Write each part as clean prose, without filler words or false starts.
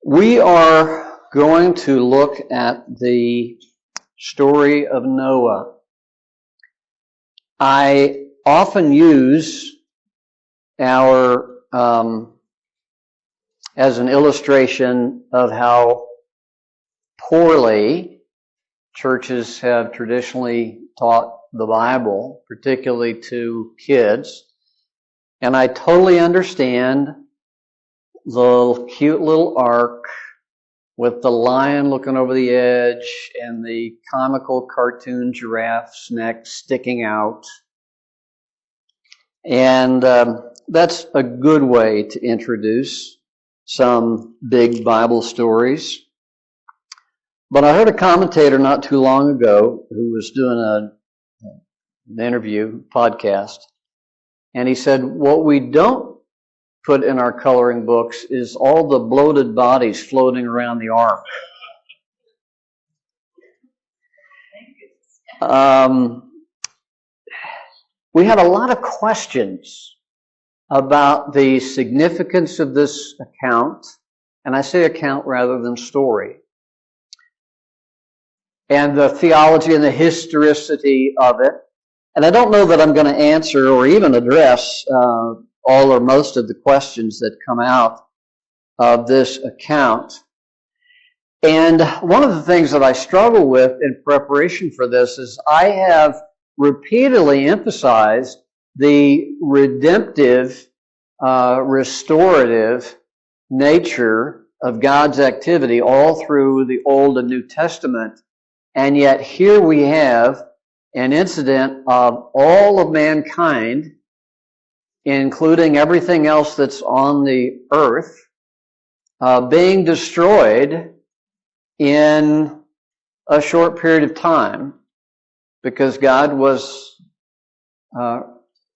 We are going to look at the story of Noah. I often use our as an illustration of how poorly churches have traditionally taught the Bible, particularly to kids. And I totally understand the cute little ark with the lion looking over the edge and the comical cartoon giraffe's neck sticking out. And that's a good way to introduce some big Bible stories. But I heard a commentator not too long ago who was doing an interview podcast, and he said, what we don't put in our coloring books is all the bloated bodies floating around the ark. We had a lot of questions about the significance of this account, and I say account rather than story, and the theology and the historicity of it. And I don't know that I'm going to answer or even address all or most of the questions that come out of this account. And one of the things that I struggle with in preparation for this is I have repeatedly emphasized the redemptive, restorative nature of God's activity all through the Old and New Testament. And yet here we have an incident of all of mankind, including everything else that's on the earth, being destroyed in a short period of time because God was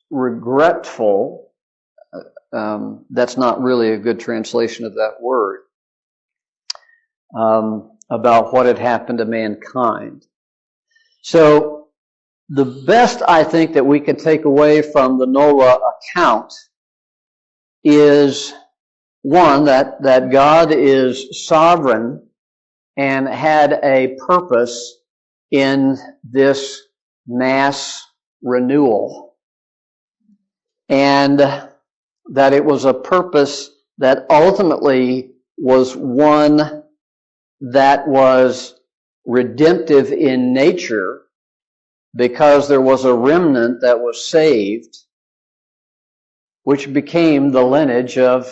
regretful. That's not really a good translation of that word, about what had happened to mankind. So the best I think that we can take away from the Noah account is, one, that God is sovereign and had a purpose in this mass renewal. And that it was a purpose that ultimately was one that was redemptive in nature, because there was a remnant that was saved, which became the lineage of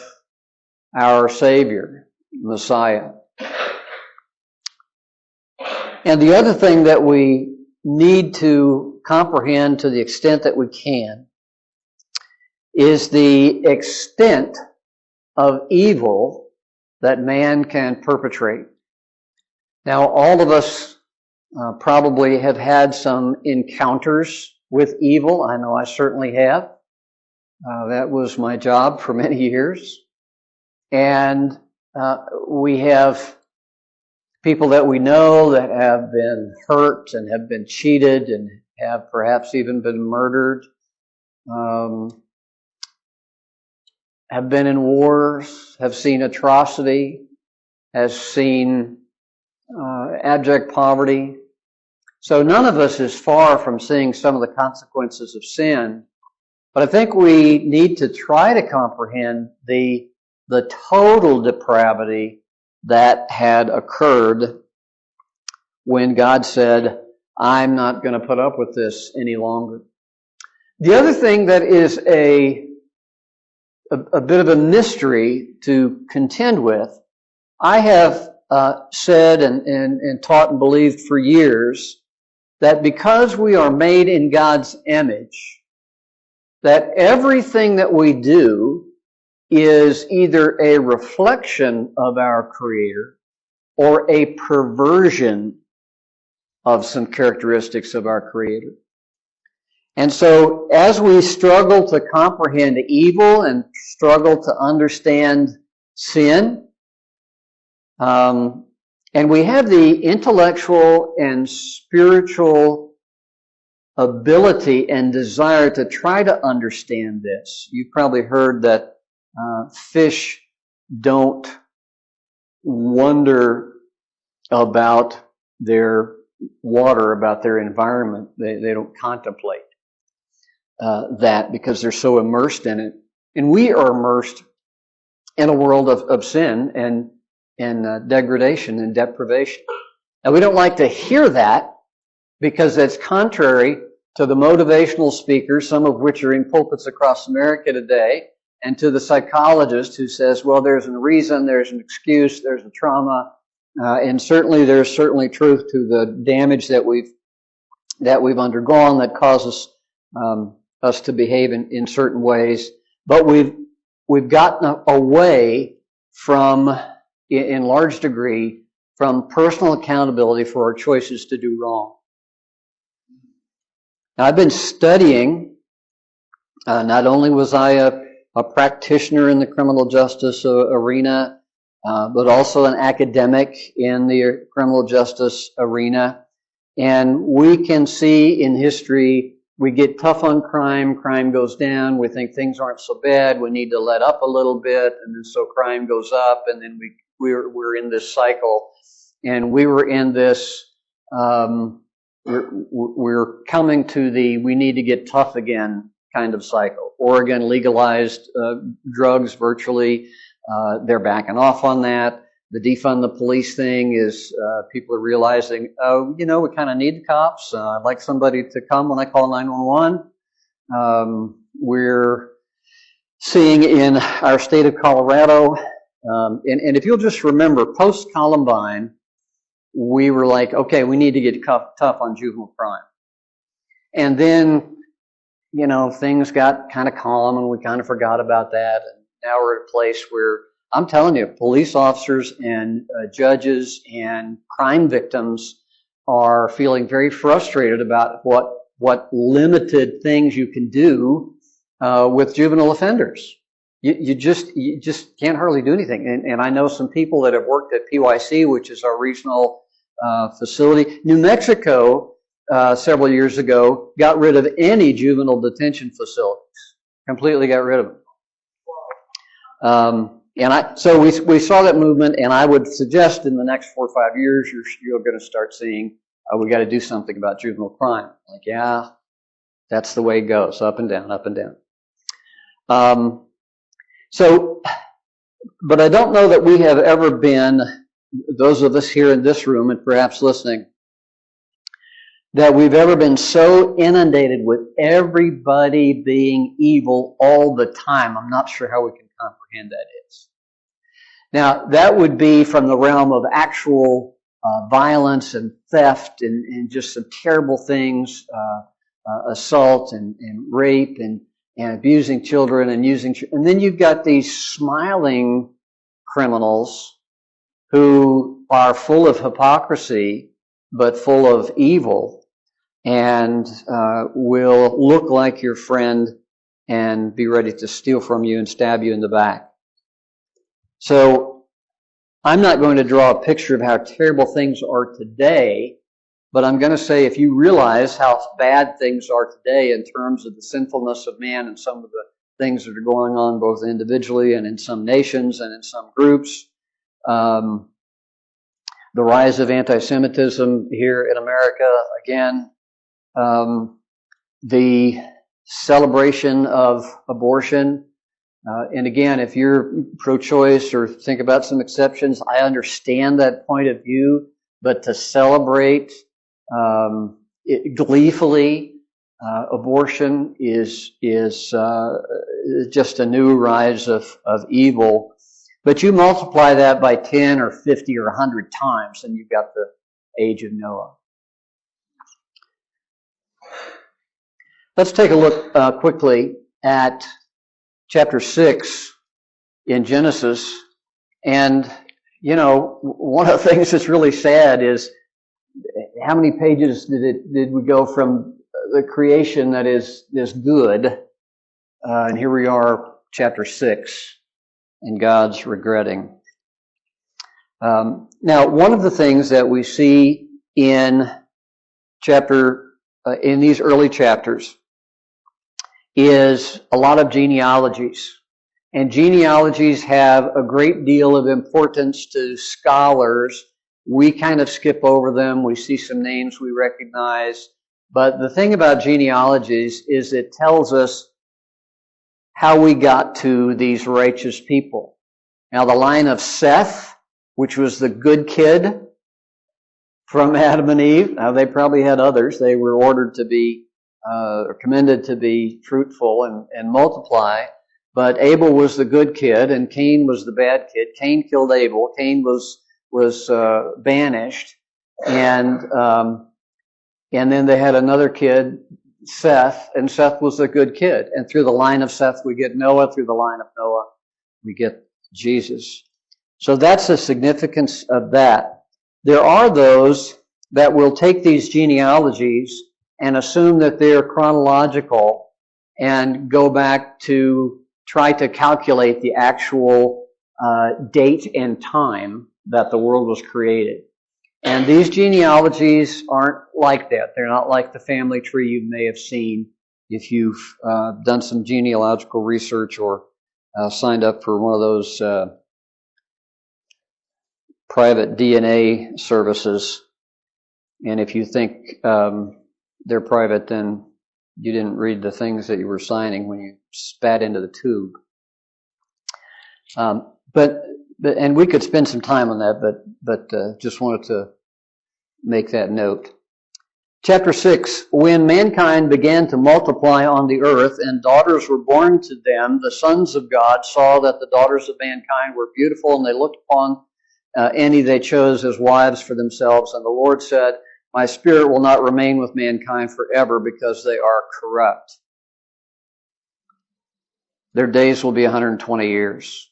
our Savior, Messiah. And the other thing that we need to comprehend to the extent that we can is the extent of evil that man can perpetrate. Now, all of us probably have had some encounters with evil. I know I certainly have. That was my job for many years. And we have people that we know that have been hurt and have been cheated and have perhaps even been murdered, have been in wars, have seen atrocity, has seen abject poverty. So none of us is far from seeing some of the consequences of sin. But I think we need to try to comprehend the total depravity that had occurred when God said, I'm not going to put up with this any longer. The other thing that is a bit of a mystery to contend with, I have said and taught and believed for years that because we are made in God's image, that everything that we do is either a reflection of our Creator or a perversion of some characteristics of our Creator. And so as we struggle to comprehend evil and struggle to understand sin, and we have the intellectual and spiritual ability and desire to try to understand this. You've probably heard that fish don't wonder about their water, about their environment. They don't contemplate that because they're so immersed in it. And we are immersed in a world of sin and degradation and deprivation. Now, we don't like to hear that because that's contrary to the motivational speakers, some of which are in pulpits across America today, and to the psychologist who says, well, there's a reason, there's an excuse, there's a trauma, and there's certainly truth to the damage that we've undergone that causes us to behave in certain ways. But we've gotten away from, in large degree, from personal accountability for our choices to do wrong. Now, I've been studying, not only was I a practitioner in the criminal justice arena, but also an academic in the criminal justice arena. And we can see in history, we get tough on crime, crime goes down, we think things aren't so bad, we need to let up a little bit, and then so crime goes up, and then we're in this cycle. And we were in this, we're coming to the we need to get tough again kind of cycle. Oregon legalized drugs virtually. They're backing off on that. The defund the police thing is people are realizing, oh, we kind of need the cops. I'd like somebody to come when I call 911. We're seeing in our state of Colorado, and if you'll just remember, post-Columbine, we were like, okay, we need to get tough on juvenile crime. And then, things got kind of calm and we kind of forgot about that. And now we're at a place where, I'm telling you, police officers and judges and crime victims are feeling very frustrated about what limited things you can do with juvenile offenders. You just can't hardly do anything. And I know some people that have worked at PYC, which is our regional facility. New Mexico, several years ago, got rid of any juvenile detention facilities. Completely got rid of them. So we saw that movement, and I would suggest in the next 4 or 5 years, you're going to start seeing, we got to do something about juvenile crime. Like, yeah, that's the way it goes, up and down, up and down. But I don't know that we have ever been, those of us here in this room and perhaps listening, that we've ever been so inundated with everybody being evil all the time. I'm not sure how we can comprehend that is. Now, that would be from the realm of actual violence and theft and just some terrible things, assault and rape and abusing children and and then you've got these smiling criminals who are full of hypocrisy but full of evil and will look like your friend and be ready to steal from you and stab you in the back. So I'm not going to draw a picture of how terrible things are today, but I'm going to say if you realize how bad things are today in terms of the sinfulness of man and some of the things that are going on both individually and in some nations and in some groups, the rise of anti-Semitism here in America, again, the celebration of abortion. And again, if you're pro-choice or think about some exceptions, I understand that point of view, but to celebrate gleefully abortion is just a new rise of evil. But you multiply that by 10 or 50 or 100 times, and you've got the age of Noah. Let's take a look quickly at chapter 6 in Genesis. And, one of the things that's really sad is how many pages did we go from the creation that is good, and here we are, chapter 6, and God's regretting. Now, one of the things that we see in these early chapters is a lot of genealogies. And genealogies have a great deal of importance to scholars. We kind of skip over them. We see some names we recognize. But the thing about genealogies is it tells us how we got to these righteous people. Now, the line of Seth, which was the good kid from Adam and Eve, now they probably had others. They were ordered to be, or commended to be fruitful and multiply. But Abel was the good kid, and Cain was the bad kid. Cain killed Abel. Cain was banished, and then they had another kid, Seth, and Seth was the good kid. And through the line of Seth, we get Noah. Through the line of Noah, we get Jesus. So that's the significance of that. There are those that will take these genealogies and assume that they're chronological and go back to try to calculate the actual date and time that the world was created. And these genealogies aren't like that. They're not like the family tree you may have seen if you've done some genealogical research or signed up for one of those private DNA services. And if you think they're private, then you didn't read the things that you were signing when you spat into the tube. But and we could spend some time on that, but just wanted to make that note. Chapter 6, when mankind began to multiply on the earth and daughters were born to them, the sons of God saw that the daughters of mankind were beautiful, and they looked upon any they chose as wives for themselves. And the Lord said, my spirit will not remain with mankind forever because they are corrupt. Their days will be 120 years.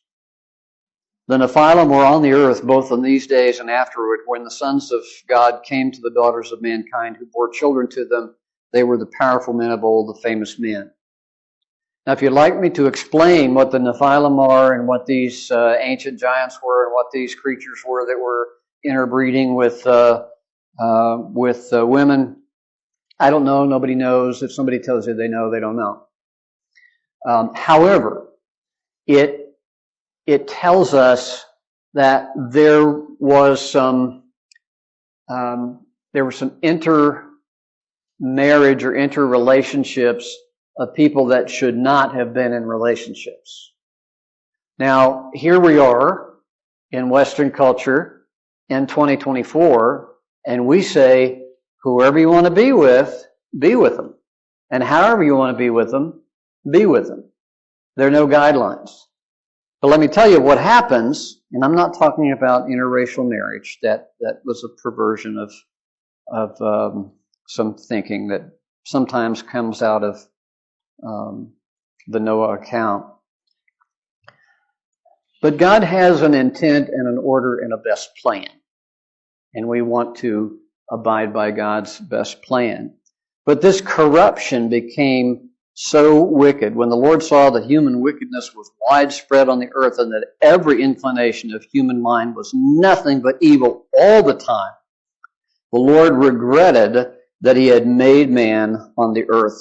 The Nephilim were on the earth both in these days and afterward. When the sons of God came to the daughters of mankind who bore children to them, they were the powerful men of old, the famous men. Now, if you'd like me to explain what the Nephilim are and what these ancient giants were and what these creatures were that were interbreeding with women, I don't know. Nobody knows. If somebody tells you they know, they don't know. However, it tells us that there were some intermarriage or interrelationships of people that should not have been in relationships. Now, here we are in Western culture in 2024, and we say, whoever you want to be with them. And however you want to be with them, be with them. There are no guidelines. But let me tell you what happens, and I'm not talking about interracial marriage. That was a perversion of some thinking that sometimes comes out of the Noah account. But God has an intent and an order and a best plan. And we want to abide by God's best plan. But this corruption became so wicked when the Lord saw that human wickedness was widespread on the earth and that every inclination of human mind was nothing but evil all the time. The Lord regretted that he had made man on the earth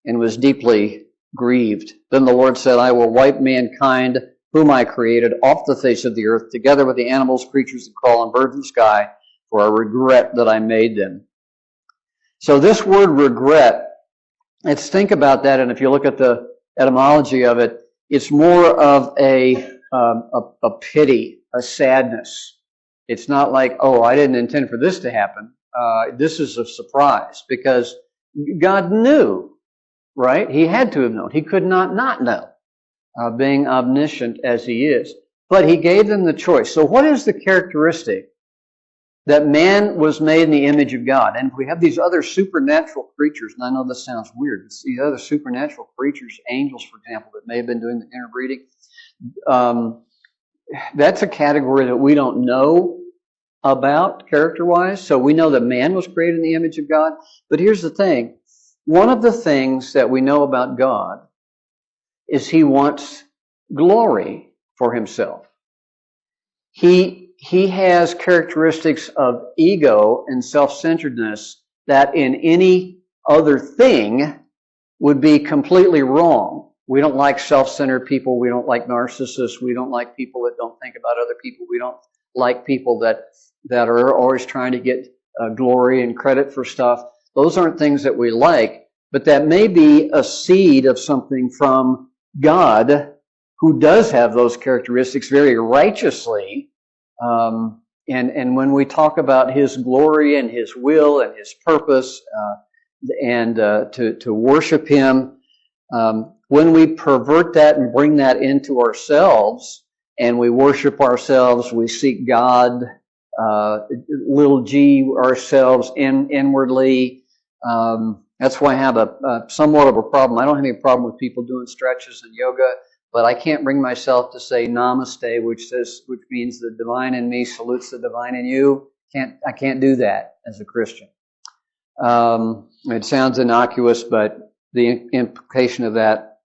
and was deeply grieved. Then the Lord said, I will wipe mankind, whom I created, off the face of the earth, together with the animals, creatures that crawl, and birds of the sky, for I regret that I made them. So this word regret, let's think about that, and if you look at the etymology of it, it's more of a pity, a sadness. It's not like, oh, I didn't intend for this to happen. This is a surprise, because God knew, right? He had to have known. He could not know, being omniscient as he is. But he gave them the choice. So what is the characteristic that man was made in the image of God? And we have these other supernatural creatures, and I know this sounds weird, but these other supernatural creatures, angels, for example, that may have been doing the interbreeding, that's a category that we don't know about character-wise. So we know that man was created in the image of God. But here's the thing. One of the things that we know about God is he wants glory for himself. He has characteristics of ego and self-centeredness that in any other thing would be completely wrong. We don't like self-centered people. We don't like narcissists. We don't like people that don't think about other people. We don't like people that are always trying to get glory and credit for stuff. Those aren't things that we like, but that may be a seed of something from God, who does have those characteristics very righteously. And when we talk about His glory and His will and His purpose, and to worship Him, when we pervert that and bring that into ourselves, and we worship ourselves, we seek God, little g ourselves inwardly. That's why I have a somewhat of a problem. I don't have any problem with people doing stretches and yoga, but I can't bring myself to say namaste, which means the divine in me salutes the divine in you. I can't do that as a Christian. It sounds innocuous, but the implication of that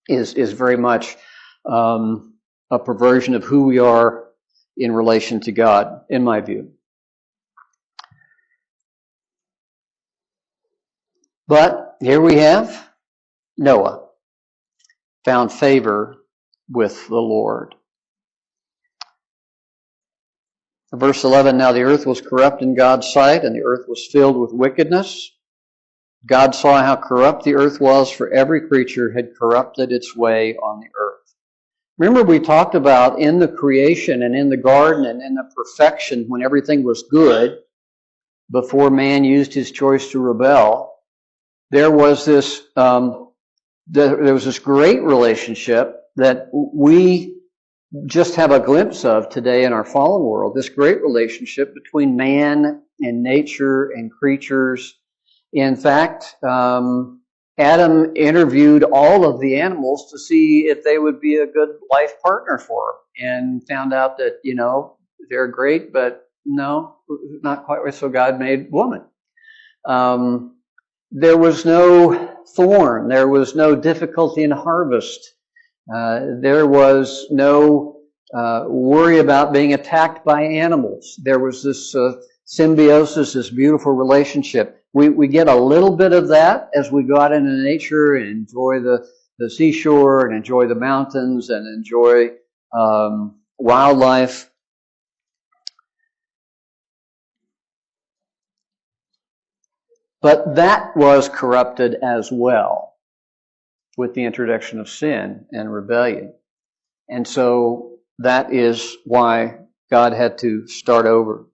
is very much a perversion of who we are in relation to God, in my view. But here we have Noah found favor with the Lord. Verse 11, now the earth was corrupt in God's sight, and the earth was filled with wickedness. God saw how corrupt the earth was, for every creature had corrupted its way on the earth. Remember, we talked about in the creation and in the garden and in the perfection when everything was good, before man used his choice to rebel, there was this great relationship that we just have a glimpse of today in our fallen world, this great relationship between man and nature and creatures. In fact, Adam interviewed all of the animals to see if they would be a good life partner for him, and found out that, they're great, but no, not quite right. So God made woman. There was no thorn. There was no difficulty in harvest. There was no worry about being attacked by animals. There was this symbiosis, this beautiful relationship. We get a little bit of that as we go out into nature and enjoy the seashore and enjoy the mountains and enjoy wildlife. But that was corrupted as well with the introduction of sin and rebellion. And so that is why God had to start over.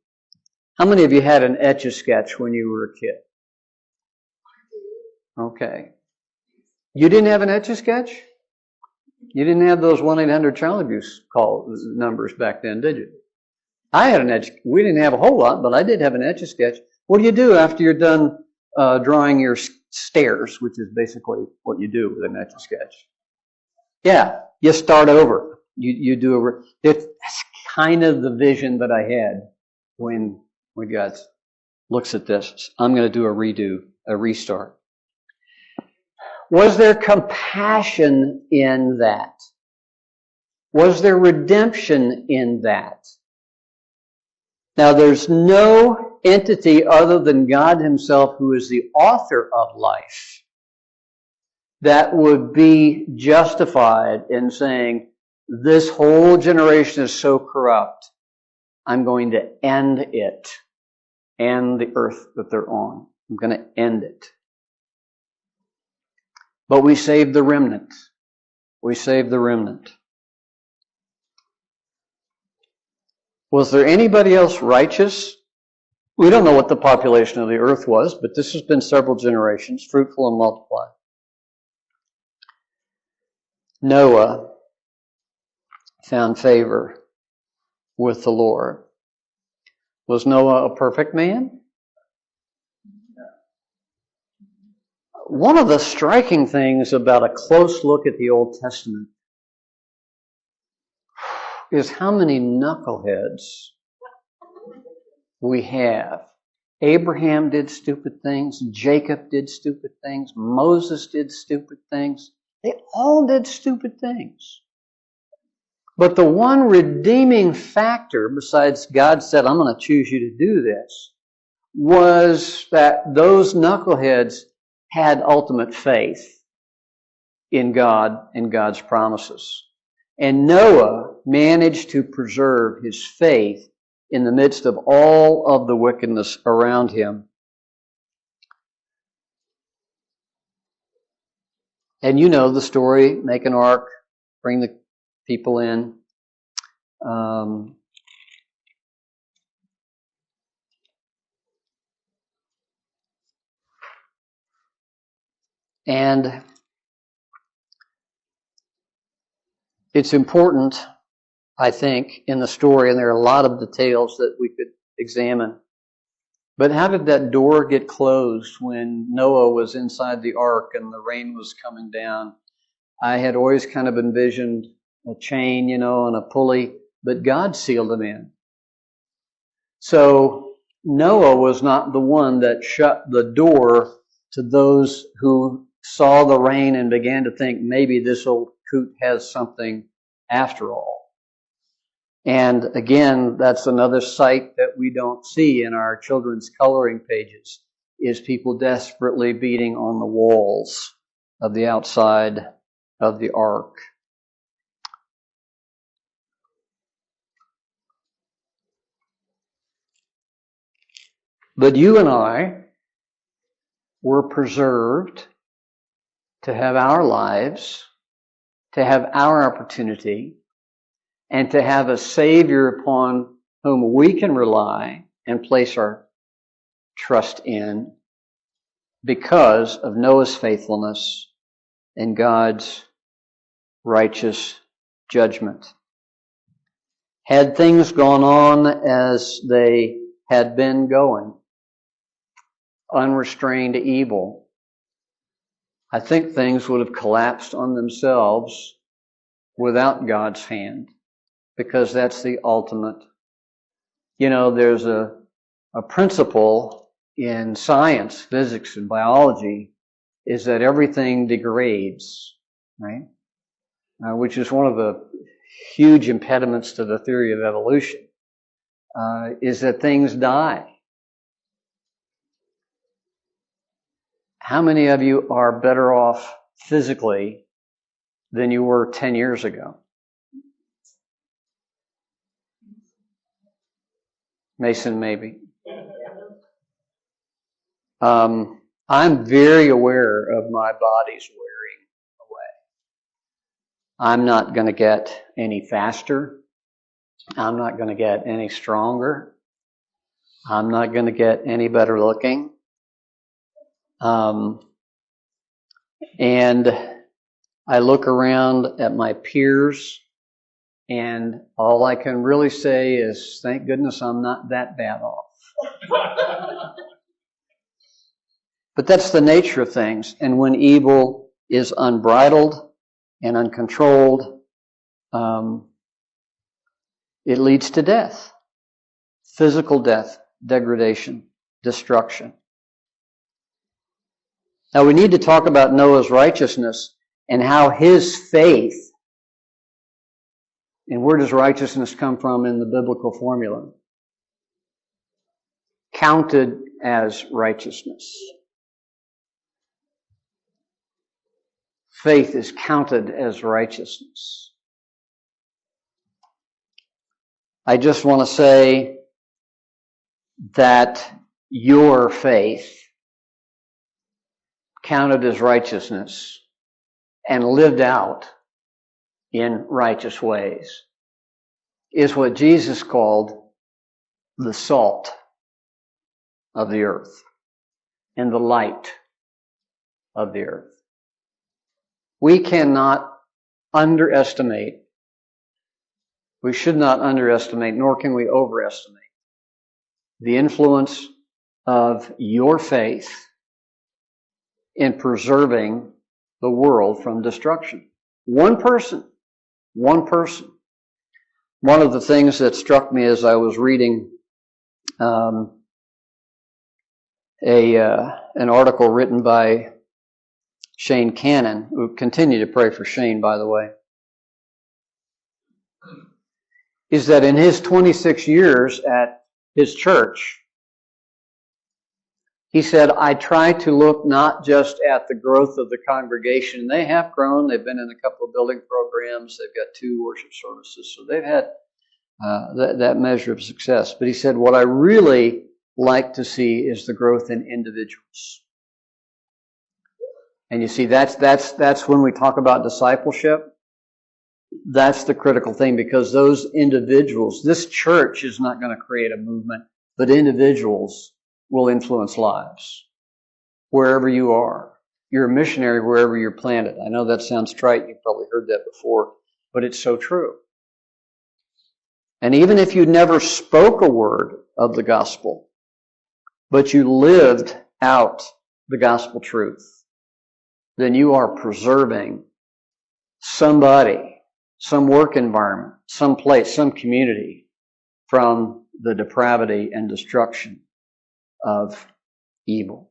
How many of you had an Etch-a-Sketch when you were a kid? Okay. You didn't have an Etch-a-Sketch? You didn't have those 1-800 child abuse call numbers back then, did you? I had an Etch. We didn't have a whole lot, but I did have an Etch-a-Sketch. What do you do after you're done drawing your stairs, which is basically what you do with an Etch-a-Sketch? Yeah, you start over. You do that's kind of the vision that I had when God looks at this. I'm going to do a restart. Was there compassion in that? Was there redemption in that? Now, there's no entity other than God Himself, who is the author of life, that would be justified in saying, this whole generation is so corrupt, I'm going to end it, and the earth that they're on. I'm going to end it. But we saved the remnant. We saved the remnant. Was there anybody else righteous? We don't know what the population of the earth was, but this has been several generations, fruitful and multiply. Noah found favor with the Lord. Was Noah a perfect man? One of the striking things about a close look at the Old Testament is how many knuckleheads we have. Abraham did stupid things. Jacob did stupid things. Moses did stupid things. They all did stupid things. But the one redeeming factor, besides God said, I'm going to choose you to do this, was that those knuckleheads had ultimate faith. in God and God's promises. And Noah managed to preserve his faith in the midst of all of the wickedness around him. And you know the story, make an ark, bring the people in. And it's important, I think, in the story, and there are a lot of details that we could examine. But how did that door get closed when Noah was inside the ark and the rain was coming down? I had always kind of envisioned a chain, and a pulley, but God sealed them in. So Noah was not the one that shut the door to those who saw the rain and began to think maybe this old coot has something after all. And again, that's another sight that we don't see in our children's coloring pages, is people desperately beating on the walls of the outside of the ark. But you and I were preserved to have our lives, to have our opportunity, and to have a Savior upon whom we can rely and place our trust in because of Noah's faithfulness and God's righteous judgment. Had things gone on as they had been going, unrestrained evil, I think things would have collapsed on themselves without God's hand, because that's the ultimate. There's a principle in science, physics, and biology, is that everything degrades, right? Which is one of the huge impediments to the theory of evolution, is that things die. How many of you are better off physically than you were 10 years ago? Mason, maybe. I'm very aware of my body's wearing away. I'm not going to get any faster. I'm not going to get any stronger. I'm not going to get any better looking. And I look around at my peers, and all I can really say is, thank goodness I'm not that bad off. But that's the nature of things. And when evil is unbridled and uncontrolled, it leads to death. Physical death, degradation, destruction. Now we need to talk about Noah's righteousness and how his faith, and where does righteousness come from in the biblical formula? Counted as righteousness. Faith is counted as righteousness. I just want to say that your faith, counted as righteousness and lived out in righteous ways, is what Jesus called the salt of the earth and the light of the earth. We cannot underestimate, we should not underestimate, nor can we overestimate the influence of your faith in preserving the world from destruction. One person. One of the things that struck me as I was reading an article written by Shane Cannon, who continue to pray for Shane, by the way, is that in his 26 years at his church, He said, I try to look not just at the growth of the congregation. They have grown. They've been in a couple of building programs. They've got 2 worship services. So they've had that measure of success. But he said, what I really like to see is the growth in individuals. And you see, that's when we talk about discipleship. That's the critical thing, because those individuals, this church is not going to create a movement, but individuals will influence lives wherever you are. You're a missionary wherever you're planted. I know that sounds trite. You've probably heard that before, but it's so true. And even if you never spoke a word of the gospel, but you lived out the gospel truth, then you are preserving somebody, some work environment, some place, some community from the depravity and destruction of evil.